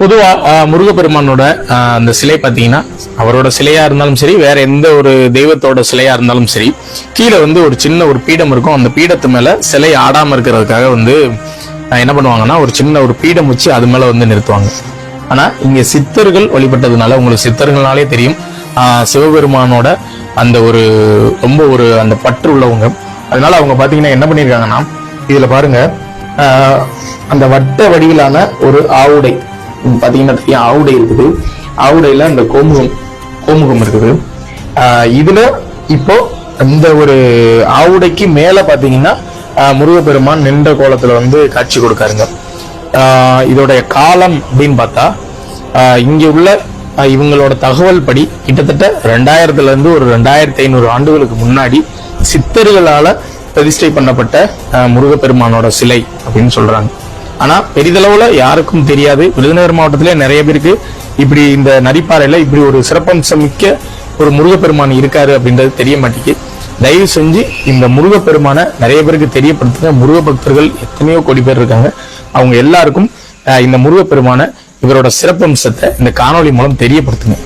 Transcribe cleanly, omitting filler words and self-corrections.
பொதுவா முருகப்பெருமானோட அந்த சிலை பாத்தீங்கன்னா அவரோட சிலையா இருந்தாலும் சரி, வேற எந்த ஒரு தெய்வத்தோட சிலையா இருந்தாலும் சரி, கீழே ஒரு சின்ன ஒரு பீடம் இருக்கும். அந்த பீடத்து மேல சிலை ஆடாம இருக்கிறதுக்காக என்ன பண்ணுவாங்கன்னா ஒரு சின்ன ஒரு பீடம் வச்சு அது மேல நிறுத்துவாங்க. ஆனா இங்க சித்தர்கள் வழிபட்டதுனால உங்களுக்கு சித்தர்களாலே தெரியும் சிவபெருமானோட அந்த ரொம்ப அந்த பற்று உள்ளவங்க. அதனால அவங்க பாத்தீங்கன்னா என்ன பண்ணிருக்காங்கன்னா, இதுல பாருங்க அந்த வட்ட வடிவிலான ஒரு ஆவுடை பாத்தீங்கன்னா ஆவுடை இருக்குது. ஆவுடையில அந்த கோமுகம் இருக்குது. இதுல இப்போ இந்த ஒரு ஆவுடைக்கு மேல பாத்தீங்கன்னா முருகப்பெருமான் நின்ற கோலத்துல காட்சி கொடுக்காருங்க. இதோடைய காலம் அப்படின்னு பார்த்தா இங்க உள்ள இவங்களோட தகவல் படி கிட்டத்தட்ட 2000 இருந்து ஒரு 2500 ஆண்டுகளுக்கு முன்னாடி சித்தர்களால பிரதிஷ்டை பண்ணப்பட்ட முருகப்பெருமானோட சிலை அப்படின்னு சொல்றாங்க. ஆனா பெரிதளவுல யாருக்கும் தெரியாது. விருதுநகர் மாவட்டத்திலே நிறைய பேருக்கு இப்படி இந்த நரிப்பாறையில இப்படி ஒரு சிறப்பம்சம் மிக்க ஒரு முருகப்பெருமான் இருக்காரு அப்படின்றது தெரிய மாட்டேங்குது. தயவு செஞ்சு இந்த முருகப்பெருமான நிறைய பேருக்கு தெரியப்படுத்துங்க. முருக பக்தர்கள் எத்தனையோ கோடி பேர் இருக்காங்க. அவங்க எல்லாருக்கும் இந்த முருகப்பெருமான இவரோட சிறப்பம்சத்தை இந்த காணொளி மூலம் தெரியப்படுத்துங்க.